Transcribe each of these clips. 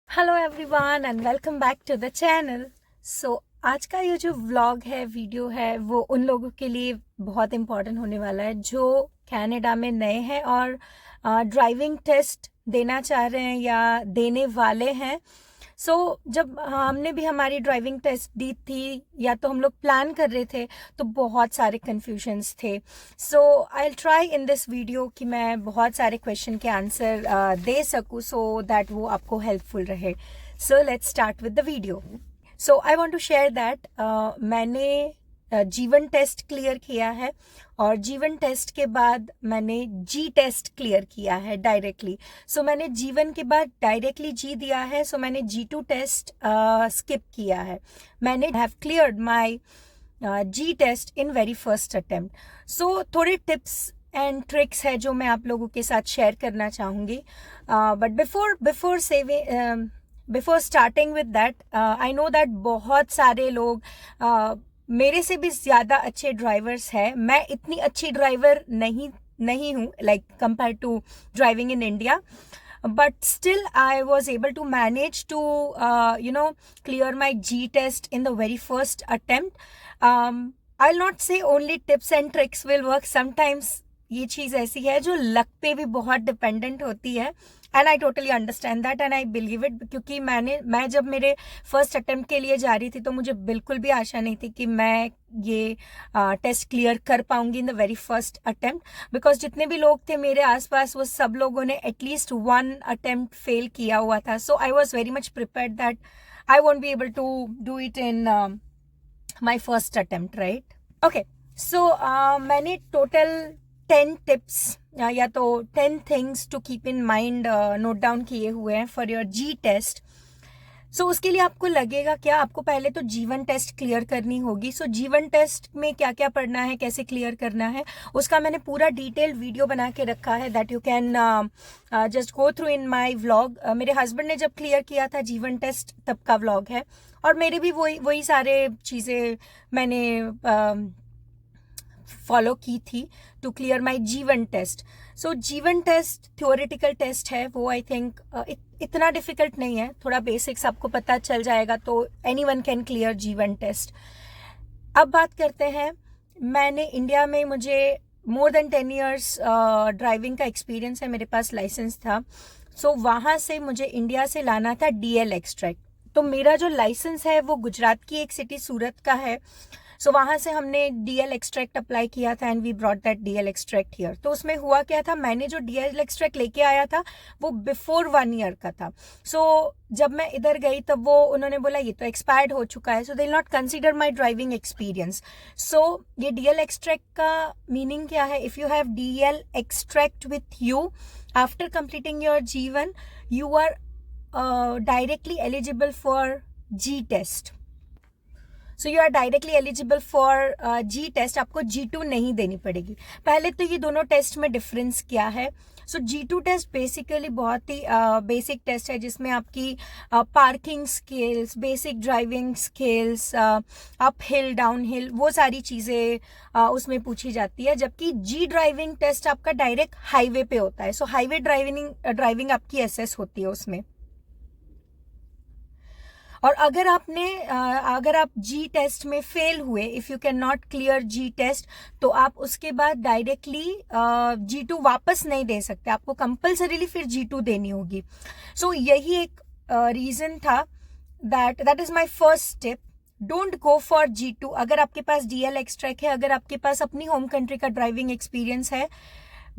Hello everyone and welcome back to the channel. So आज का ये जो व्लॉग है, वीडियो है, वो उन लोगों के लिए बहुत इम्पोर्टेंट होने वाला है जो कनाडा में नए हैं और ड्राइविंग टेस्ट देना चाह रहे हैं या देने वाले हैं। जब हमने भी हमारी ड्राइविंग टेस्ट दी थी या तो हम लोग प्लान कर रहे थे तो बहुत सारे कन्फ्यूजन्स थे। I will try in this video कि मैं बहुत सारे क्वेश्चन के आंसर दे सकूँ सो दैट वो आपको हेल्पफुल रहे। So let's start with the video. So I want to share that मैंने जीवन टेस्ट क्लियर किया है और जीवन टेस्ट के बाद मैंने जी टेस्ट क्लियर किया है डायरेक्टली। मैंने जीवन के बाद डायरेक्टली जी दिया है। मैंने G2 टेस्ट स्किप किया है। मैंने have cleared my G test in very first attempt. थोड़े टिप्स एंड ट्रिक्स है जो मैं आप लोगों के साथ शेयर करना चाहूँगी। But before starting with that, I know that बहुत सारे लोग मेरे से भी ज़्यादा अच्छे ड्राइवर्स हैं। मैं इतनी अच्छी ड्राइवर नहीं हूँ like compare to driving in India, but still I was able to manage to clear my G test in the very first attempt. I'll not say only tips and tricks will work. Sometimes ये चीज़ ऐसी है जो luck पे भी बहुत dependent होती है and I totally understand that and I believe it, क्योंकि मैं जब मेरे फर्स्ट अटेम्प्ट के लिए जा रही थी तो मुझे बिल्कुल भी आशा नहीं थी कि मैं ये टेस्ट क्लियर कर पाऊंगी in the very first attempt, because जितने भी लोग थे मेरे आसपास वो सब लोगों ने एटलीस्ट वन अटेम्प्ट फेल किया हुआ था। So I was very much prepared that I won't be able to do it in my first attempt, right? Okay, मैंने टोटल 10 टिप्स या तो 10 things to keep in mind note down किए हुए हैं for your ji test. उसके लिए आपको लगेगा क्या, आपको पहले तो जीवन टेस्ट क्लियर करनी होगी। जीवन टेस्ट में क्या क्या पढ़ना है, कैसे क्लियर करना है, उसका मैंने पूरा डिटेल्ड वीडियो बना के रखा है that you can just go through in my vlog. मेरे हस्बैंड ने जब क्लियर किया था जीवन टेस्ट तब का व्लॉग है और मेरे भी वही सारे चीज़ें मैंने फॉलो की थी टू क्लियर माई जीवन टेस्ट। जीवन टेस्ट थ्योरेटिकल टेस्ट है, वो आई थिंक इतना डिफिकल्ट नहीं है, थोड़ा बेसिक्स आपको पता चल जाएगा तो एनीवन कैन क्लियर जीवन टेस्ट। अब बात करते हैं, मैंने इंडिया में मुझे मोर देन 10 ईयर्स ड्राइविंग का एक्सपीरियंस है, मेरे पास लाइसेंस था। वहाँ से मुझे इंडिया से लाना था DL एक्सट्रैक्ट। तो मेरा जो लाइसेंस है वो गुजरात की एक सिटी सूरत का है। वहाँ से हमने DL एक्सट्रैक्ट अप्लाई किया था and we brought that DL extract here. तो उसमें हुआ क्या था, मैंने जो DL एक्सट्रैक्ट लेके आया था वो बिफोर 1 ईयर का था। जब मैं इधर गई तब वो उन्होंने बोला ये तो एक्सपायर्ड हो चुका है, they will not consider my driving experience. ये DL एक्सट्रैक्ट का मीनिंग क्या है, if you have DL extract with you after completing your G1 you are directly eligible for G test. You are directly eligible for G test, आपको G2 नहीं देनी पड़ेगी। पहले तो ये दोनों टेस्ट में डिफरेंस क्या है। G2 टेस्ट बेसिकली बहुत ही बेसिक टेस्ट है जिसमें आपकी parking skills, basic driving skills, up hill down hill, वो सारी चीज़ें उसमें पूछी जाती है, जबकि जी ड्राइविंग टेस्ट आपका डायरेक्ट हाईवे पे होता है। हाईवे ड्राइविंग आपकी एसेस होती है उसमें। और अगर आप जी टेस्ट में फेल हुए, if you can not clear G test, तो आप उसके बाद डायरेक्टली G2 वापस नहीं दे सकते, आपको कंपल्सरीली फिर G2 देनी होगी। यही एक रीज़न था that is my first tip, don't go for G2। अगर आपके पास DL एक्सट्रैक्ट है, अगर आपके पास अपनी होम कंट्री का ड्राइविंग एक्सपीरियंस है,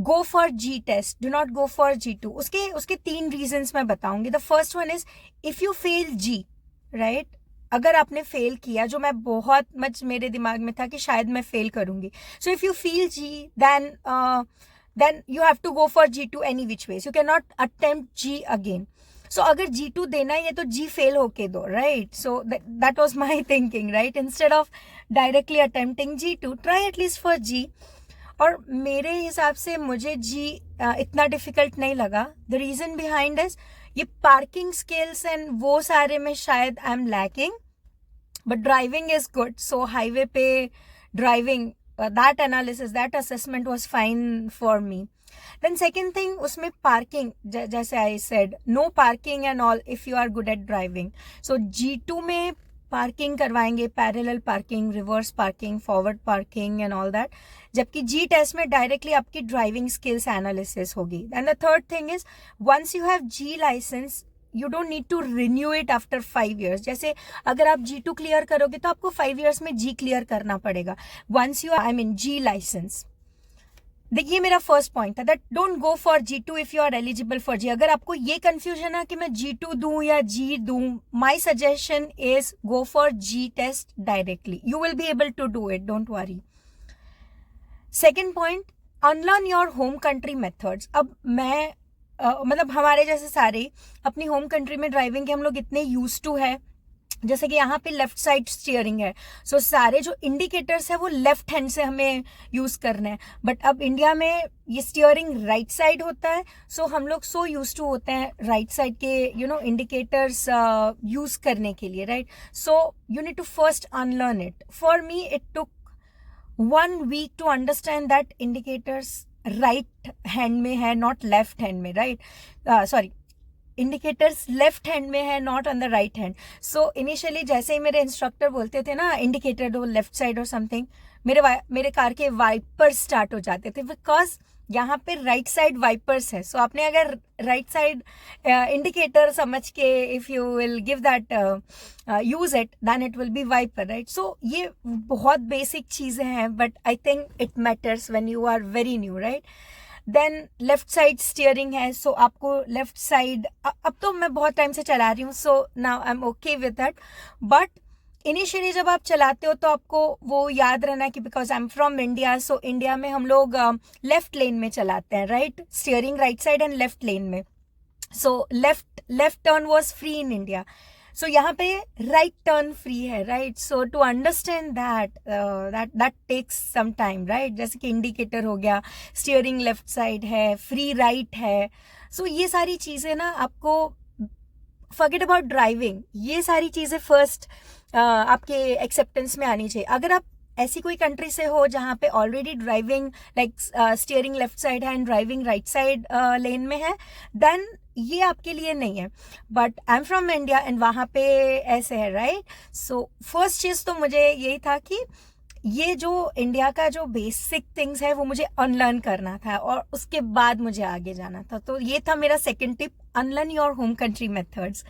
go for G test, do not go for G2। उसके 3 रीजंस मैं बताऊंगी। The first one is if you fail G, right, अगर आपने फेल किया, जो मैं बहुत मच मेरे दिमाग में था कि शायद मैं फेल करूंगी। If you feel G then you have to go for G2 any which ways, you can not attempt G again. अगर G2 देना है तो जी फेल होके दो, right? That was my thinking, right? Instead of directly attempting G2, try at least for G. और मेरे हिसाब से मुझे जी इतना डिफिकल्ट नहीं लगा। द रीजन बिहाइंड इज ये पार्किंग स्किल्स एंड वो सारे में शायद I am lacking, but driving is good. Highway पे driving that analysis, that assessment was fine for me. Then second thing, उसमें parking, जैसे I said, no parking and all if you are good at driving. So G2 में parking करवाएंगे, parallel parking, reverse parking, forward parking and all that, जबकि G test में directly आपकी driving skills analysis होगी. And the third thing is, once you have G licence you don't need to renew it after 5 years. जैसे अगर आप G2 clear करोगे तो आपको 5 years में जी क्लियर करना पड़ेगा. Once you G licence. देखिए मेरा फर्स्ट पॉइंट था that don't go for G2 if you are eligible for G. अगर आपको ये कंफ्यूजन है कि मैं G2 दूं या जी दूं, my suggestion is go for G test directly. You will be able to do it, don't worry. Second point, unlearn your home country methods. अब मैं मतलब हमारे जैसे सारे अपनी होम कंट्री में ड्राइविंग के हम लोग इतने यूज टू है, जैसे कि यहाँ पे लेफ्ट साइड स्टीयरिंग है, सो सारे जो इंडिकेटर्स है वो लेफ्ट हैंड से हमें यूज करना है. बट अब इंडिया में ये स्टीयरिंग राइट साइड होता है, सो हम लोग सो यूज टू होते हैं राइट साइड के इंडिकेटर्स यूज करने के लिए, right. So you need to first unlearn it. For me it took 1 week to understand that indicators right hand में है, नॉट लेफ्ट हैंड में, right. Sorry, indicators left hand में है, not on the right hand. So initially जैसे ही मेरे instructor बोलते थे ना इंडिकेटर दो लेफ्ट साइड और समथिंग, मेरे कार के वाइपर्स स्टार्ट हो जाते थे, बिकॉज यहाँ पे राइट साइड वाइपर्स है. सो आपने अगर राइट साइड इंडिकेटर समझ के if you will give that use it then it will be wiper, right. So ये बहुत बेसिक चीजें हैं, but I think it matters when you are very new, right. Then left side steering है, so आपको left side, अब तो मैं बहुत टाइम से चला रही हूँ, so now I am okay with that. But initially जब आप चलाते हो तो आपको वो याद रहना कि because I am from India, so India में हम लोग लेफ्ट लेन में चलाते हैं, right. Steering right side and left lane में. So left turn was free in India, so यहाँ पे राइट टर्न फ्री है, right. So to understand that takes some time, right. जैसे कि इंडिकेटर हो गया, स्टीयरिंग लेफ्ट साइड है, free right है. सो ये सारी चीजें ना आपको, फॉरगेट अबाउट ड्राइविंग, ये सारी चीजें फर्स्ट आपके एक्सेप्टेंस में आनी चाहिए. अगर आप ऐसी कोई कंट्री से हो जहाँ पे already driving like steering left side है एंड ड्राइविंग राइट साइड लेन में है, देन ये आपके लिए नहीं है. But I am from India and वहाँ पे ऐसे है, राइट. सो फर्स्ट चीज तो मुझे यही था कि ये जो इंडिया का जो बेसिक थिंग्स है वो मुझे अनलर्न करना था और उसके बाद मुझे आगे जाना था. तो ये था मेरा second tip, unlearn your home country methods.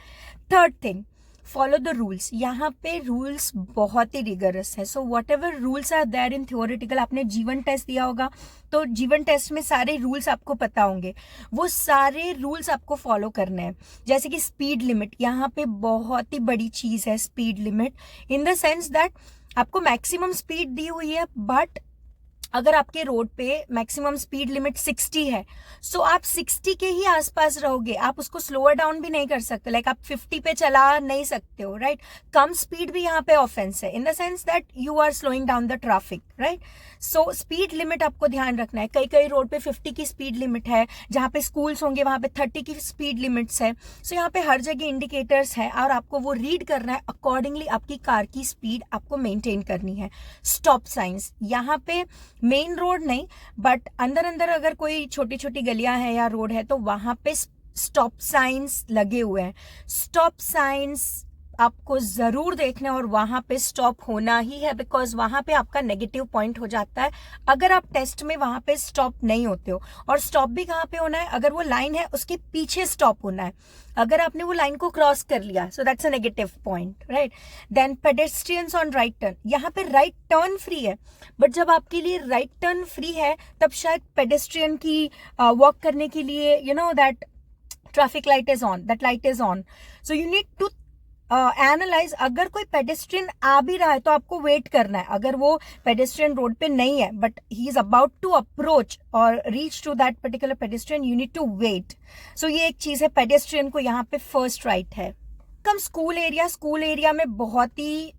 Third thing, follow the rules. यहाँ पे रूल्स बहुत ही रिगरस है. So whatever rules are there in theoretical, आपने जीवन टेस्ट दिया होगा तो जीवन टेस्ट में सारे रूल्स आपको पता होंगे, वो सारे रूल्स आपको फॉलो करने हैं. जैसे कि स्पीड लिमिट, यहाँ पे बहुत ही बड़ी चीज है speed limit, in the sense that आपको मैक्सिमम स्पीड दी हुई है, बट अगर आपके रोड पे मैक्सिमम स्पीड लिमिट 60 है, सो आप 60 के ही आसपास रहोगे, आप उसको स्लोअर डाउन भी नहीं कर सकते. लाइक आप 50 पे चला नहीं सकते हो, राइट. कम स्पीड भी यहाँ पे ऑफेंस है, in the sense that you are slowing down the traffic, right. So speed limit आपको ध्यान रखना है. कई रोड पे 50 की स्पीड लिमिट है, जहाँ पे स्कूल्स होंगे वहां पे 30 की स्पीड लिमिट्स है. सो यहाँ पे हर जगह इंडिकेटर्स है और आपको वो रीड करना है, अकॉर्डिंगली आपकी कार की स्पीड आपको मेंटेन करनी है. स्टॉप साइंस, यहाँ पे मेन रोड नहीं बट अंदर अगर कोई छोटी छोटी गलियां हैं या रोड है तो वहां पे स्टॉप साइंस लगे हुए हैं. स्टॉप साइंस आपको जरूर देखना है और वहां पे स्टॉप होना ही है, बिकॉज वहां पे आपका नेगेटिव पॉइंट हो जाता है अगर आप टेस्ट में वहां पे स्टॉप नहीं होते हो. और स्टॉप भी कहाँ पे होना है, अगर वो लाइन है उसके पीछे स्टॉप होना है. अगर आपने वो लाइन को क्रॉस कर लिया, so that's a negative point, right. Then pedestrians on right turn, यहाँ पे राइट टर्न फ्री है, बट जब आपके लिए राइट टर्न फ्री है तब शायद पेडेस्ट्रियन की वॉक करने के लिए that traffic light is on, that light is on. So you need to analyse. अगर कोई पेडेस्ट्रियन आ भी रहा है तो आपको वेट करना है. अगर वो पेडेस्ट्रियन रोड पे नहीं है but he is about to approach और reach to that particular pedestrian, you need to wait. So ये एक चीज है, पेडेस्ट्रियन को यहाँ पे फर्स्ट राइट है. कम स्कूल एरिया में बहुत ही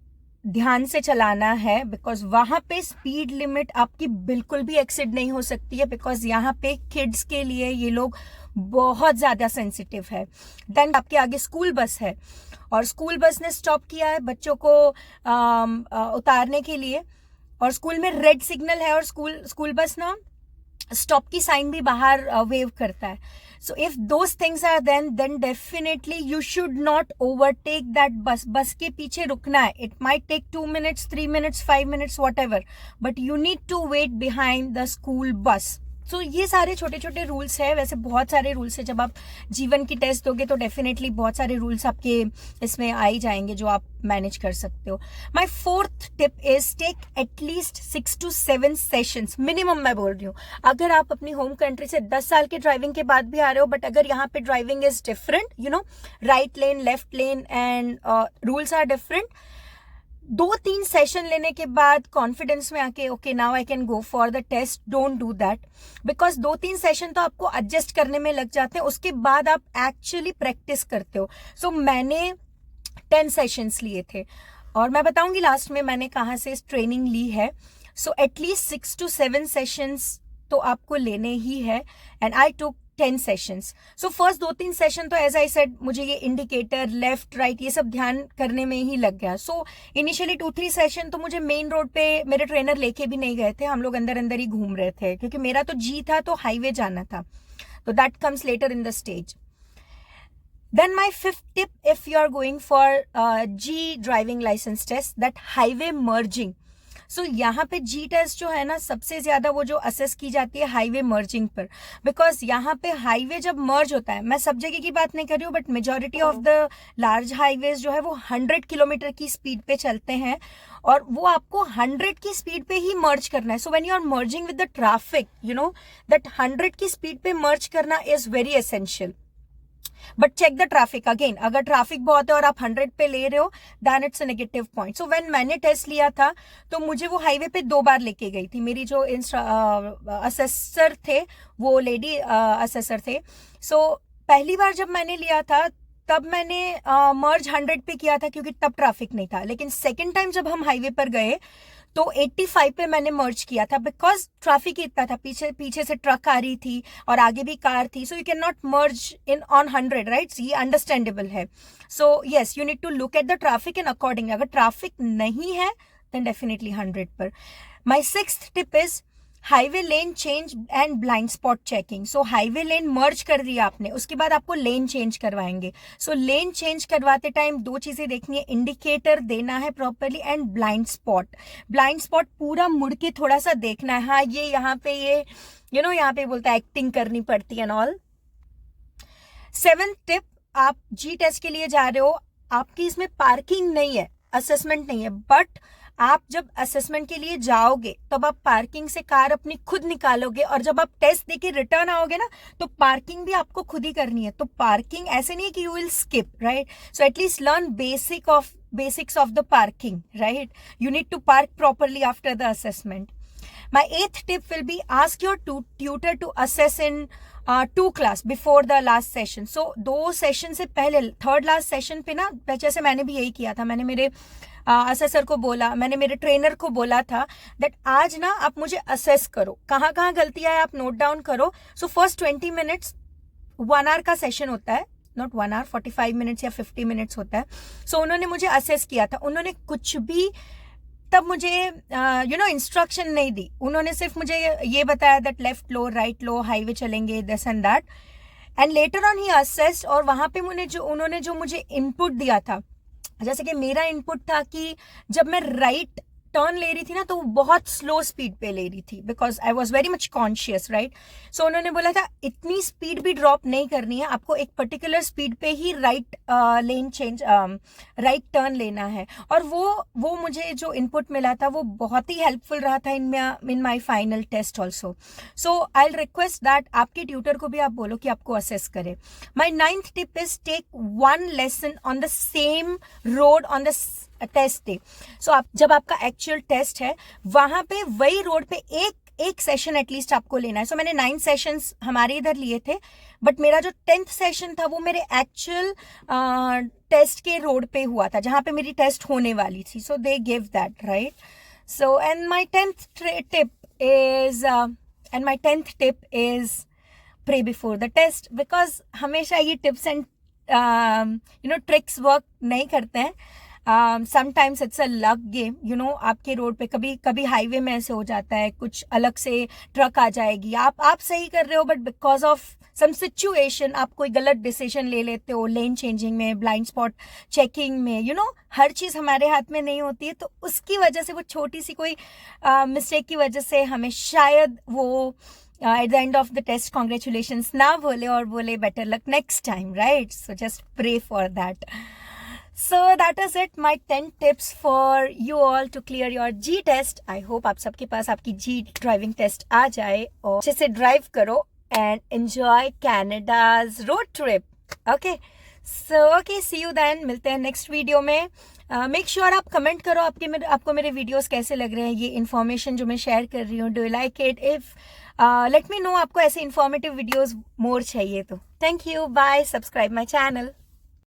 ध्यान से चलाना है, बिकॉज वहां पे स्पीड लिमिट आपकी बिल्कुल भी एक्सीड नहीं हो सकती है, बिकॉज यहाँ पे किड्स के लिए ये लोग बहुत ज्यादा सेंसिटिव है. देन आपके आगे स्कूल बस है और स्कूल बस ने स्टॉप किया है बच्चों को उतारने के लिए, और स्कूल में रेड सिग्नल है और स्कूल बस ना स्टॉप की साइन भी बाहर वेव करता है. So if those things are then definitely you should not overtake that bus के पीछे रुकना है. It might take 2 minutes 3 minutes 5 minutes whatever, but you need to wait behind the school bus. So ये सारे छोटे छोटे rules है. वैसे बहुत सारे रूल्स है. जब आप जीवन की टेस्ट दोगे तो डेफिनेटली बहुत सारे रूल्स आपके इसमें आ ही जाएंगे जो आप मैनेज कर सकते हो. My 4th tip is take at least 6 to 7 sessions minimum. मैं बोल रही हूँ अगर आप अपनी होम कंट्री से 10 साल के ड्राइविंग के बाद भी आ रहे हो, बट अगर यहाँ पे driving is different, you know, right lane left lane and rules are different, 2-3 session लेने के बाद कॉन्फिडेंस में आके okay now I can go for the test, don't do that. Because 2-3 session तो आपको एडजस्ट करने में लग जाते हैं, उसके बाद आप एक्चुअली प्रैक्टिस करते हो. सो मैंने 10 सेशंस लिए थे और मैं बताऊंगी लास्ट में मैंने कहाँ से ट्रेनिंग ली है. सो एटलीस्ट 6 to 7 सेशंस तो आपको लेने ही है and I took 10 sessions. So first 2-3 session तो एज आई सेड मुझे ये इंडिकेटर लेफ्ट राइट ये सब ध्यान करने में ही लग गया. सो इनिशियली 2-3 सेशन तो मुझे मेन रोड पे मेरे ट्रेनर लेके भी नहीं गए थे, हम लोग अंदर अंदर ही घूम रहे थे क्योंकि मेरा तो जी था तो हाईवे जाना था. तो that comes later in the stage. Then my 5th tip, if you are going for G driving license test, that highway merging. सो यहाँ पे जी टेस्ट जो है ना सबसे ज्यादा वो जो असेस की जाती है हाईवे मर्जिंग पर. बिकॉज यहाँ पे हाईवे जब मर्ज होता है, मैं सब जगह की बात नहीं कर रही हूँ but majority of the large highways जो है वो 100 किलोमीटर की स्पीड पे चलते हैं और वो आपको 100 की स्पीड पे ही मर्ज करना है. So when you are merging with the traffic, you know that 100 की स्पीड पे मर्ज करना is very essential. But check the traffic again. अगर ट्रैफिक बहुत है और आप 100 पे ले रहे हो then it's a negative point. So when मैंने टेस्ट लिया था तो मुझे वो हाईवे पे 2 बार लेके गई थी. मेरी जो असेसर थे वो लेडी असेसर थे. सो पहली बार जब मैंने लिया था तब मैंने मर्ज 100 पे किया था क्योंकि तब ट्रैफिक नहीं था. लेकिन सेकेंड टाइम जब हम हाईवे पर गए तो 85 पे मैंने मर्ज किया था बिकॉज ट्रैफिक इतना था, पीछे से ट्रक आ रही थी और आगे भी कार थी. So you can not merge in on 100, right. ये अंडरस्टैंडेबल है. So yes you need to look at the traffic and according. अगर ट्रैफिक नहीं है देन डेफिनेटली 100 पर. My 6th tip is highway lane change and blind spot checking. So highway lane merge कर दिया आपने, उसके बाद आपको लेन चेंज करवाएंगे. सो लेन चेंज करवाते टाइम 2 चीजें देखनी है, इंडिकेटर देना है properly and blind spot. Blind spot पूरा मुड़ के थोड़ा सा देखना है. हाँ ये यहाँ पे ये यू नो यहाँ पे बोलता है एक्टिंग करनी पड़ती है एंड ऑल. 7th टिप, आप जी टेस्ट के लिए जा रहे हो, आपकी इसमें पार्किंग नहीं है, असेसमेंट नहीं है, बट आप जब असेसमेंट के लिए जाओगे तब आप पार्किंग से कार अपनी खुद निकालोगे और जब आप टेस्ट देके रिटर्न आओगे ना तो पार्किंग भी आपको खुद ही करनी है. तो पार्किंग ऐसे नहीं है कि you will skip, right. So at least learn basics of the parking, right. You need to park properly after the assessment. My 8th tip will be ask your tutor to assess in 2 class before the last session. So 2 session से पहले third last session पे ना, जैसे मैंने भी यही किया था, मैंने मेरे असेसर को बोला, मैंने मेरे ट्रेनर को बोला था दैट आज ना आप मुझे असेस करो, कहाँ कहाँ गलतियां है आप नोट डाउन करो. सो फर्स्ट 20 minutes 1 hour का सेशन होता है, नॉट 1 hour, 45 minutes या 50 minutes होता है. सो उन्होंने मुझे असेस किया था. उन्होंने कुछ भी तब मुझे यू नो इंस्ट्रक्शन नहीं दी. उन्होंने सिर्फ मुझे ये बताया दैट लेफ्ट लो राइट लो हाईवे चलेंगे this and that. And later on he assessed और वहां पे उन्होंने जो मुझे इनपुट दिया था, जैसे कि मेरा इनपुट था कि जब मैं राइट टर्न ले रही थी ना तो वो बहुत स्लो स्पीड पे ले रही थी because I was very much conscious, right. So उन्होंने बोला था इतनी स्पीड भी ड्रॉप नहीं करनी है, आपको एक पर्टिकुलर स्पीड पे ही right lane change right turn लेना है. और वो मुझे जो इनपुट मिला था वो बहुत ही हेल्पफुल रहा था in my final test also. So I will request that आपके ट्यूटर को भी आप बोलो कि आपको असेस करे. My 9th tip is take 1 lesson on the same road on the test day. सो आप जब आपका एक्चुअल टेस्ट है वहां पे वही रोड पे एक सेशन एटलीस्ट आपको लेना है. सो मैंने 9 सेशंस हमारे इधर लिए थे बट मेरा जो 10th सेशन था वो मेरे एक्चुअल टेस्ट के रोड पे हुआ था जहां पे मेरी टेस्ट होने वाली थी. So they give that, right. So and my 10th tip is pray before the test. Because हमेशा ये टिप्स एंड ट्रिक्स वर्क नहीं करते हैं. Sometimes it's a luck game, you know, आपके रोड पे कभी कभी हाईवे में ऐसे हो जाता है, कुछ अलग से ट्रक आ जाएगी, आप सही कर रहे हो but because of some situation आप कोई गलत डिसीजन ले लेते हो, लेन चेंजिंग में, ब्लाइंड स्पॉट चेकिंग में, यू नो, हर चीज़ हमारे हाथ में नहीं होती है, तो उसकी वजह से, वो छोटी सी कोई मिस्टेक की वजह से हमें शायद वो at the end of the test congratulations ना बोले और बोले better luck next time, right? So just pray for that. So that is it, my 10 tips for you all to clear your G test. I hope आप सबके पास आपकी G driving test आ जाए और अच्छे से ड्राइव करो and enjoy Canada's road trip. Okay, so okay, see you then. मिलते हैं नेक्स्ट वीडियो में. मेक श्योर आप कमेंट करो आपको मेरे वीडियोस कैसे लग रहे हैं, ये इन्फॉर्मेशन जो मैं शेयर कर रही हूँ. Do you like it? If let me know आपको ऐसे इन्फॉर्मेटिव वीडियोस मोर चाहिए तो. Thank you, bye, subscribe my channel.